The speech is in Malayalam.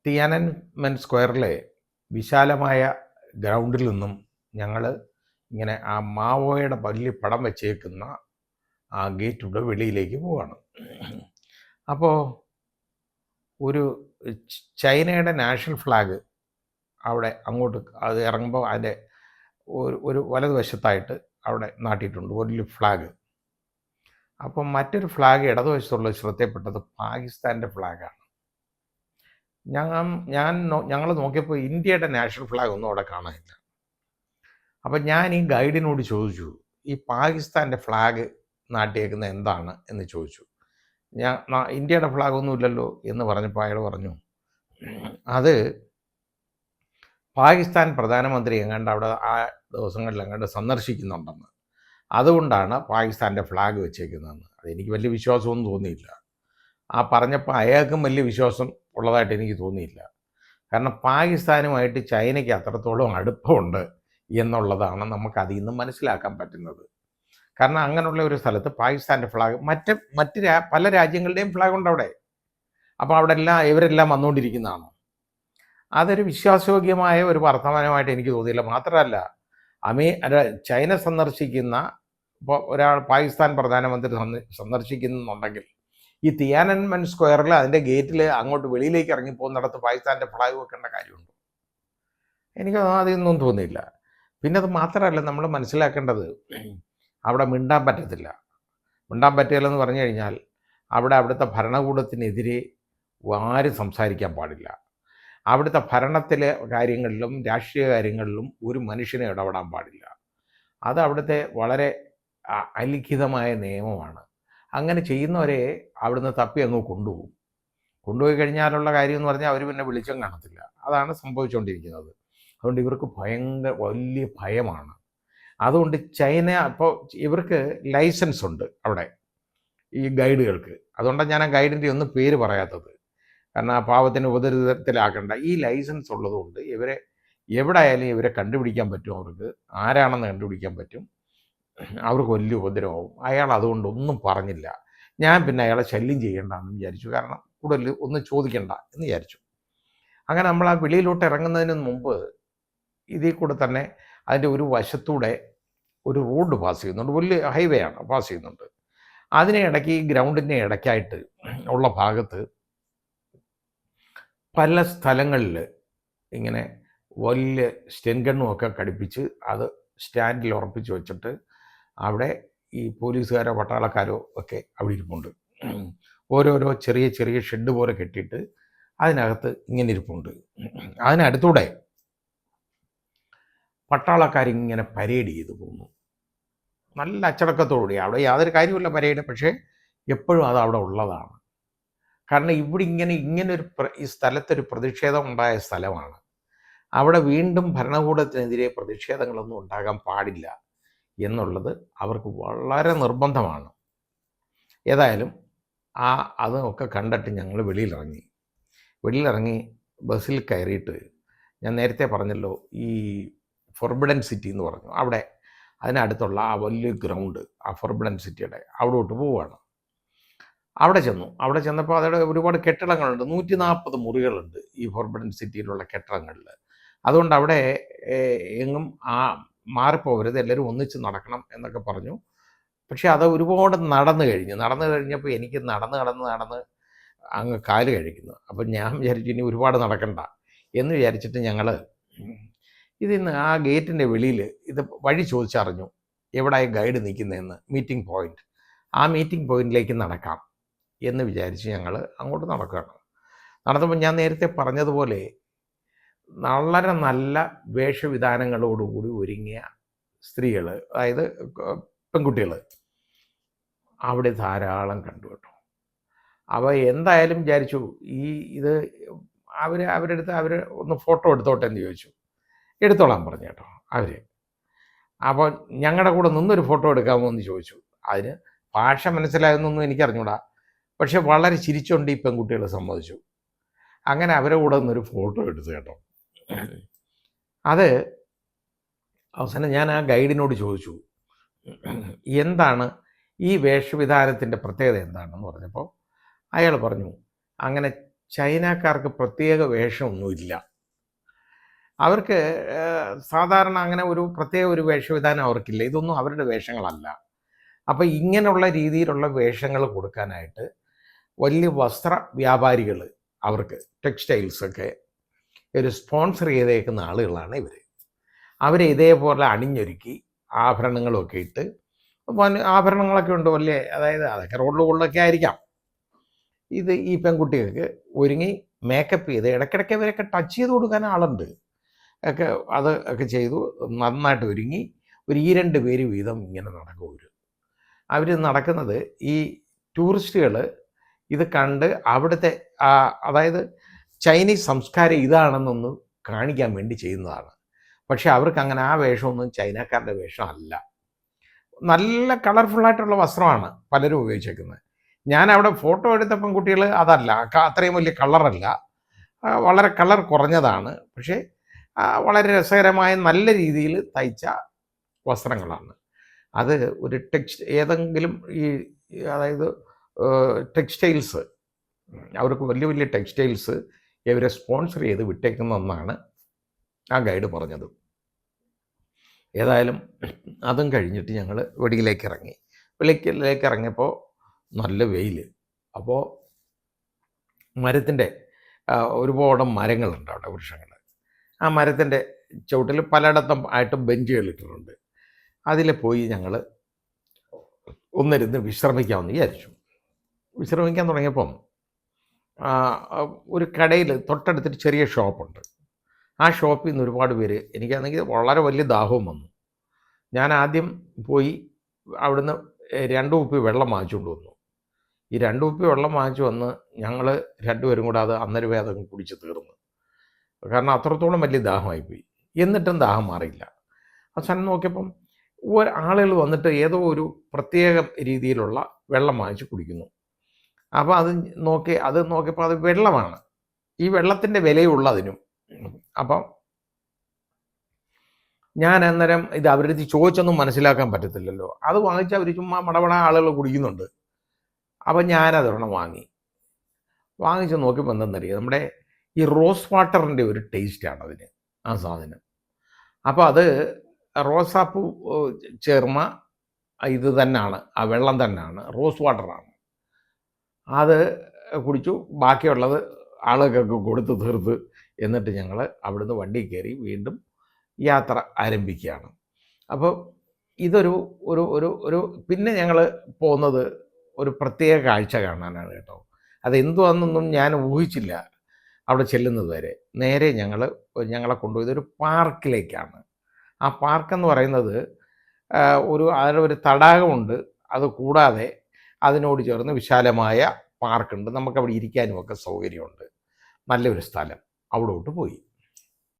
തിയാനൻമെൻ സ്ക്വയറിലെ വിശാലമായ ഗ്രൗണ്ടിൽ നിന്നും ഞങ്ങൾ ഇങ്ങനെ ആ മാവോയുടെ വലിയ പടം വെച്ചേക്കുന്ന ആ ഗേറ്റിലൂടെ വെളിയിലേക്ക് പോവാണ്. അപ്പോൾ ഒരു ചൈനയുടെ നാഷണൽ ഫ്ലാഗ് അവിടെ അങ്ങോട്ട് അത് ഇറങ്ങുമ്പോൾ അതിൻ്റെ ഒരു വലതുവശത്തായിട്ട് അവിടെ നാട്ടിയിട്ടുണ്ട് വലിയ ഫ്ലാഗ്. അപ്പം മറ്റൊരു ഫ്ലാഗ് ഇടതുവശത്തുള്ളത് ശ്രദ്ധയപ്പെട്ടത് പാകിസ്ഥാൻ്റെ ഫ്ലാഗാണ്. ഞങ്ങൾ നോക്കിയപ്പോൾ ഇന്ത്യയുടെ നാഷണൽ ഫ്ലാഗ് ഒന്നും അവിടെ കാണാനില്ല. അപ്പം ഞാൻ ഈ ഗൈഡിനോട് ചോദിച്ചു, ഈ പാകിസ്ഥാൻ്റെ ഫ്ലാഗ് നാട്ടിയേക്കുന്നത് എന്താണ് എന്ന് ചോദിച്ചു. ഇന്ത്യയുടെ ഫ്ലാഗ് ഒന്നുമില്ലല്ലോ എന്ന് പറഞ്ഞപ്പോൾ അയാൾ പറഞ്ഞു, അത് പാകിസ്ഥാൻ പ്രധാനമന്ത്രി എങ്ങാണ്ട് അവിടെ ആ ദിവസങ്ങളിൽ എങ്ങാണ്ട് സന്ദർശിക്കുന്നുണ്ടെന്ന്, അതുകൊണ്ടാണ് പാകിസ്ഥാൻ്റെ ഫ്ലാഗ് വെച്ചേക്കുന്നതെന്ന്. അതെനിക്ക് വലിയ വിശ്വാസമൊന്നും തോന്നിയില്ല. ആ പറഞ്ഞപ്പോൾ അയാൾക്കും വലിയ വിശ്വാസം ഉള്ളതായിട്ട് എനിക്ക് തോന്നിയില്ല. കാരണം പാകിസ്ഥാനുമായിട്ട് ചൈനയ്ക്ക് അത്രത്തോളം അടുപ്പമുണ്ട് എന്നുള്ളതാണ് നമുക്ക് അതിൽ നിന്ന് മനസ്സിലാക്കാൻ പറ്റുന്നത്. കാരണം അങ്ങനെയുള്ള ഒരു സ്ഥലത്ത് പാകിസ്ഥാൻ്റെ ഫ്ലാഗ് മറ്റ് പല രാജ്യങ്ങളുടെയും ഫ്ലാഗ് ഉണ്ട് അവിടെ. അപ്പോൾ അവിടെ ഇവരെല്ലാം വന്നുകൊണ്ടിരിക്കുന്നതാണ്. അതൊരു വിശ്വാസയോഗ്യമായ ഒരു വർത്തമാനമായിട്ട് എനിക്ക് തോന്നിയില്ല. മാത്രമല്ല, ചൈന സന്ദർശിക്കുന്ന ഇപ്പോൾ ഒരാൾ പാകിസ്ഥാൻ പ്രധാനമന്ത്രി സന്ദർശിക്കുന്നുണ്ടെങ്കിൽ ഈ തിയാനൻമെൻ സ്ക്വയറിൽ അതിൻ്റെ ഗേറ്റിൽ അങ്ങോട്ട് വെളിയിലേക്ക് ഇറങ്ങിപ്പോകുന്നിടത്ത് പാകിസ്ഥാൻ്റെ ഫ്ലാഗ് വെക്കേണ്ട കാര്യമുണ്ടോ? എനിക്ക് അതൊന്നും തോന്നിയില്ല. പിന്നെ അത് മാത്രമല്ല, നമ്മൾ മനസ്സിലാക്കേണ്ടത് അവിടെ മിണ്ടാൻ പറ്റത്തില്ല. മിണ്ടാൻ പറ്റില്ലെന്ന് പറഞ്ഞു കഴിഞ്ഞാൽ അവിടുത്തെ ഭരണകൂടത്തിനെതിരെ ആരും സംസാരിക്കാൻ പാടില്ല. അവിടുത്തെ ഭരണത്തിലെ കാര്യങ്ങളിലും രാഷ്ട്രീയ കാര്യങ്ങളിലും ഒരു മനുഷ്യനെ ഇടപെടാൻ പാടില്ല. അത് അവിടുത്തെ വളരെ അലിഖിതമായ നിയമമാണ്. അങ്ങനെ ചെയ്യുന്നവരെ അവിടുന്ന് തപ്പി അങ്ങ് കൊണ്ടുപോയി കഴിഞ്ഞാലുള്ള കാര്യം എന്ന് പറഞ്ഞാൽ അവർ പിന്നെ വെളിച്ചം കാണത്തില്ല. അതാണ് സംഭവിച്ചുകൊണ്ടിരിക്കുന്നത്. അതുകൊണ്ട് ഇവർക്ക് വലിയ ഭയമാണ്. അതുകൊണ്ട് ചൈന ഇപ്പോൾ ഇവർക്ക് ലൈസൻസ് ഉണ്ട് അവിടെ ഈ ഗൈഡുകൾക്ക്. അതുകൊണ്ടാണ് ഞാൻ ആ ഗൈഡിൻ്റെ ഒന്നും പേര് പറയാത്തത്. കാരണം ആ പാവത്തിന് ഉപദ്രവത്തിലാക്കേണ്ട. ഈ ലൈസൻസ് ഉള്ളതുകൊണ്ട് ഇവരെ എവിടെ ആയാലും ഇവരെ കണ്ടുപിടിക്കാൻ പറ്റും. അവർക്ക് ആരാണെന്ന് കണ്ടുപിടിക്കാൻ പറ്റും. അവർക്ക് വലിയ ഉപദ്രവമാവും. അയാൾ അതുകൊണ്ട് ഒന്നും പറഞ്ഞില്ല. ഞാൻ പിന്നെ അയാളെ ശല്യം ചെയ്യേണ്ടെന്ന് വിചാരിച്ചു. കാരണം കൂടുതൽ ഒന്നും ചോദിക്കണ്ട എന്ന് വിചാരിച്ചു. അങ്ങനെ നമ്മൾ ആ വെളിയിലോട്ട് ഇറങ്ങുന്നതിന് മുമ്പ് ഇതിൽ കൂടെ തന്നെ അതിൻ്റെ ഒരു വശത്തൂടെ ഒരു റോഡ് പാസ് ചെയ്യുന്നുണ്ട്. വലിയ ഹൈവേ ആണ് പാസ് ചെയ്യുന്നുണ്ട്. അതിനെ ഇടയ്ക്ക് ഈ ഗ്രൗണ്ടിൻ്റെ ഇടയ്ക്കായിട്ട് ഉള്ള ഭാഗത്ത് പല സ്ഥലങ്ങളിൽ ഇങ്ങനെ വലിയ സ്റ്റെൻഗണ്ണുമൊക്കെ ഘടിപ്പിച്ച് അത് സ്റ്റാൻഡിൽ ഉറപ്പിച്ച് വെച്ചിട്ട് അവിടെ ഈ പോലീസുകാരോ പട്ടാളക്കാരോ ഒക്കെ അവിടെ ഇരിപ്പുണ്ട്. ഓരോരോ ചെറിയ ചെറിയ ഷെഡ് പോലെ കെട്ടിയിട്ട് അതിനകത്ത് ഇങ്ങനെ ഇരിപ്പുണ്ട്. അതിനടുത്തൂടെ പട്ടാളക്കാരിങ്ങനെ പരേഡ് ചെയ്തു പോകുന്നു. നല്ല അച്ചടക്കത്തോടുകൂടി. അവിടെ യാതൊരു കാര്യമില്ല പരേഡ്, പക്ഷേ എപ്പോഴും അത് അവിടെ ഉള്ളതാണ്. കാരണം ഇവിടെ ഇങ്ങനൊരു ഈ സ്ഥലത്തൊരു പ്രതിഷേധം ഉണ്ടായ സ്ഥലമാണ്. അവിടെ വീണ്ടും ഭരണകൂടത്തിനെതിരെ പ്രതിഷേധങ്ങളൊന്നും ഉണ്ടാകാൻ പാടില്ല എന്നുള്ളത് അവർക്ക് വളരെ നിർബന്ധമാണ്. ഏതായാലും അതൊക്കെ കണ്ടിട്ട് ഞങ്ങൾ വെളിയിലിറങ്ങി ബസ്സിൽ കയറിയിട്ട് ഞാൻ നേരത്തെ പറഞ്ഞല്ലോ ഈ ഫോർബിഡൻ സിറ്റി എന്ന് പറഞ്ഞു, അവിടെ അതിനടുത്തുള്ള ആ വലിയ ഗ്രൗണ്ട്, ആ ഫോർബിഡൻ സിറ്റിയുടെ അവിടോട്ട് പോവുകയാണ്. അവിടെ ചെന്നപ്പോൾ അവിടെ ഒരുപാട് കെട്ടിടങ്ങളുണ്ട്. 140 മുറികളുണ്ട് ഈ ഫോർബിഡൻ സിറ്റിയിലുള്ള കെട്ടിടങ്ങളിൽ. അതുകൊണ്ട് അവിടെ എങ്ങും മാറിപ്പോകരുത്, എല്ലാവരും ഒന്നിച്ച് നടക്കണം എന്നൊക്കെ പറഞ്ഞു. പക്ഷേ അത് ഒരുപാട് നടന്നു കഴിഞ്ഞപ്പോൾ എനിക്ക് നടന്ന് അങ്ങ് കാല് കഴിക്കുന്നു. അപ്പം ഞാൻ വിചാരിച്ചു ഇനി ഒരുപാട് നടക്കണ്ട എന്ന് വിചാരിച്ചിട്ട് ഞങ്ങൾ ഇതിന്ന് ആ ഗേറ്റിൻ്റെ വെളിയിൽ ഇത് വഴി ചോദിച്ചറിഞ്ഞു എവിടെയായി ഗൈഡ് നിൽക്കുന്നതെന്ന്. മീറ്റിംഗ് പോയിൻ്റ്, ആ മീറ്റിംഗ് പോയിൻറ്റിലേക്ക് നടക്കാം എന്ന് വിചാരിച്ച് ഞങ്ങൾ അങ്ങോട്ട് നടക്കുകയാണ്. നടന്നപ്പോൾ ഞാൻ നേരത്തെ പറഞ്ഞതുപോലെ വളരെ നല്ല വേഷവിധാനങ്ങളോടുകൂടി ഒരുങ്ങിയ സ്ത്രീകൾ, അതായത് പെൺകുട്ടികൾ അവിടെ ധാരാളം കണ്ടു കേട്ടോ. എന്തായാലും വിചാരിച്ചു ഇത് അവരെടുത്ത് ഒന്ന് ഫോട്ടോ എടുത്തോട്ടെ എന്ന് ചോദിച്ചു. എടുത്തോളാൻ പറഞ്ഞു കേട്ടോ അവർ. അപ്പോൾ ഞങ്ങളുടെ കൂടെ നിന്നൊരു ഫോട്ടോ എടുക്കാമോ എന്ന് ചോദിച്ചു. അതിന് ഭാഷ മനസ്സിലാകുന്നൊന്നും എനിക്കറിഞ്ഞൂടാ, പക്ഷെ വളരെ ചിരിച്ചുകൊണ്ട് ഈ പെൺകുട്ടികൾ സമ്മതിച്ചു. അങ്ങനെ അവരെ കൂടെ നിന്നൊരു ഫോട്ടോ എടുത്തു കേട്ടോ. അത് അവസാനം ഞാൻ ആ ഗൈഡിനോട് ചോദിച്ചു എന്താണ് ഈ വേഷവിധാനത്തിൻ്റെ പ്രത്യേകത എന്താണെന്ന് പറഞ്ഞപ്പോൾ അയാൾ പറഞ്ഞു, അങ്ങനെ ചൈനക്കാർക്ക് പ്രത്യേക വേഷമൊന്നുമില്ല. അവർക്ക് സാധാരണ അങ്ങനെ ഒരു പ്രത്യേക ഒരു വേഷവിധാനം അവർക്കില്ല. ഇതൊന്നും അവരുടെ വേഷങ്ങളല്ല. അപ്പോൾ ഇങ്ങനെയുള്ള രീതിയിലുള്ള വേഷങ്ങൾ കൊടുക്കാനായിട്ട് വലിയ വസ്ത്ര വ്യാപാരികൾ, അവർക്ക് ടെക്സ്റ്റൈൽസൊക്കെ ഒരു സ്പോൺസർ ചെയ്തേക്കുന്ന ആളുകളാണ് ഇവർ. അവരെ ഇതേപോലെ അണിഞ്ഞൊരുക്കി ആഭരണങ്ങളൊക്കെ ഇട്ട്, ആഭരണങ്ങളൊക്കെ ഉണ്ട് വലിയ, അതായത് അതൊക്കെ റോഡിലൊക്കെ ആയിരിക്കാം. ഈ പെൺകുട്ടികൾക്ക് ഒരുങ്ങി മേക്കപ്പ് ചെയ്ത് ഇടയ്ക്കിടയ്ക്ക് ഇവരൊക്കെ ടച്ച് ചെയ്ത് കൊടുക്കാൻ ആളുണ്ട് ഒക്കെ. അത് ഒക്കെ ചെയ്തു നന്നായിട്ട് ഒരുങ്ങി ഒരു 2 പേര് വീതം ഇങ്ങനെ നടക്കും. അവർ നടക്കുന്നത് ഈ ടൂറിസ്റ്റുകൾ ഇത് കണ്ട് അവിടുത്തെ അതായത് ചൈനീസ് സംസ്കാരം ഇതാണെന്നൊന്ന് കാണിക്കാൻ വേണ്ടി ചെയ്യുന്നതാണ്. പക്ഷെ അവർക്ക് അങ്ങനെ ആ വേഷമൊന്നും ചൈനക്കാരുടെ വേഷം അല്ല. നല്ല കളർഫുള്ളായിട്ടുള്ള വസ്ത്രമാണ് പലരും ഉപയോഗിച്ചേക്കുന്നത്. ഞാൻ അവിടെ ഫോട്ടോ എടുത്ത പെൺകുട്ടികൾ അതല്ല, അത്രയും വലിയ കളറല്ല, വളരെ കളർ കുറഞ്ഞതാണ്. പക്ഷേ വളരെ രസകരമായ നല്ല രീതിയിൽ തയ്ച്ച വസ്ത്രങ്ങളാണ്. അത് ഒരു ഏതെങ്കിലും അതായത് ടെക്സ്റ്റൈൽസ്, അവർക്ക് വലിയ വലിയ ടെക്സ്റ്റൈൽസ് ഇവരെ സ്പോൺസർ ചെയ്ത് വിട്ടേക്കുന്ന ഒന്നാണ് ആ ഗൈഡ് പറഞ്ഞത്. ഏതായാലും അതും കഴിഞ്ഞിട്ട് ഞങ്ങൾ വെളിയിലേക്ക് ഇറങ്ങി. വെളിയിലേക്ക് ഇറങ്ങിയപ്പോൾ നല്ല വെയിൽ. അപ്പോൾ മരത്തിൻ്റെ ഒരുപാട് മരങ്ങളുണ്ട് അവിടെ, വൃക്ഷങ്ങൾ. ആ മരത്തിൻ്റെ ചുവട്ടിൽ പലയിടത്തും ആയിട്ട് ബെഞ്ചുകൾ ഇട്ടിട്ടുണ്ട്. അതിൽ പോയി ഞങ്ങൾ ഒന്നിരുന്ന് വിശ്രമിക്കാമെന്ന് വിചാരിച്ചു. വിശ്രമിക്കാൻ തുടങ്ങിയപ്പം ഒരു കടയിൽ തൊട്ടടുത്തൊരു ചെറിയ ഷോപ്പുണ്ട്. ആ ഷോപ്പിൽ നിന്ന് ഒരുപാട് പേര്, എനിക്കാണെങ്കിൽ വളരെ വലിയ ദാഹവും വന്നു. ഞാൻ ആദ്യം പോയി അവിടുന്ന് 2 കുപ്പി വെള്ളം വാങ്ങിച്ചുകൊണ്ട് വന്നു. ഈ 2 കുപ്പി വെള്ളം വാങ്ങിച്ചു വന്ന് ഞങ്ങൾ 2 പേരും കൂടെ അത് അന്നേരമേ അതങ്ങ് കുടിച്ച് തീർന്നു. കാരണം അത്രത്തോളം വലിയ ദാഹമായിപ്പോയി. എന്നിട്ടും ദാഹം മാറിയില്ല. അവസാനം നോക്കിയപ്പം ആളുകൾ വന്നിട്ട് ഏതോ ഒരു പ്രത്യേക രീതിയിലുള്ള വെള്ളം വാങ്ങിച്ച് കുടിക്കുന്നു. അപ്പോൾ അത് നോക്കിയപ്പോൾ അത് വെള്ളമാണ്. ഈ വെള്ളത്തിൻ്റെ വിലയുള്ളതിനും. അപ്പം ഞാൻ അന്നേരം ഇത് അവരുടെ അടുത്ത് ചോദിച്ചൊന്നും മനസ്സിലാക്കാൻ പറ്റത്തില്ലല്ലോ. അത് വാങ്ങിച്ച് അവർ ചുമ്മാ മടമട ആളുകൾ കുടിക്കുന്നുണ്ട്. അപ്പം ഞാനതൊരെണ്ണം വാങ്ങിച്ച് നോക്കിയപ്പോൾ എന്തെന്നറിയാം, നമ്മുടെ ഈ റോസ് വാട്ടറിൻ്റെ ഒരു ടേസ്റ്റാണ് അതിന്, ആ സാധനം. അപ്പോൾ അത് റോസാപ്പൂ ചേർന്ന ഇത് തന്നെയാണ്, ആ വെള്ളം തന്നെയാണ്, റോസ് വാട്ടറാണ്. അത് കുടിച്ചു. ബാക്കിയുള്ളത് ആളുകൾക്കൊക്കെ കൊടുത്ത് തീർത്ത്. എന്നിട്ട് ഞങ്ങൾ അവിടുന്ന് വണ്ടി കയറി വീണ്ടും യാത്ര ആരംഭിക്കുകയാണ്. അപ്പോൾ ഇതൊരു ഒരു ഒരു ഒരു പിന്നെ ഞങ്ങൾ പോകുന്നത് ഒരു പ്രത്യേക കാഴ്ച കാണാനാണ് കേട്ടോ. അതെന്തുവാണെന്നൊന്നും ഞാൻ ഊഹിച്ചില്ല അവിടെ ചെല്ലുന്നത് വരെ. നേരെ ഞങ്ങളെ കൊണ്ടുപോയത് ഒരു പാർക്കിലേക്കാണ്. ആ പാർക്കെന്ന് പറയുന്നത് അതിലൊരു തടാകമുണ്ട്. അത് കൂടാതെ അതിനോട് ചേർന്ന് വിശാലമായ പാർക്കുണ്ട്. നമുക്കവിടെ ഇരിക്കാനുമൊക്കെ സൗകര്യമുണ്ട്. നല്ലൊരു സ്ഥലം. അവിടോട്ട് പോയി.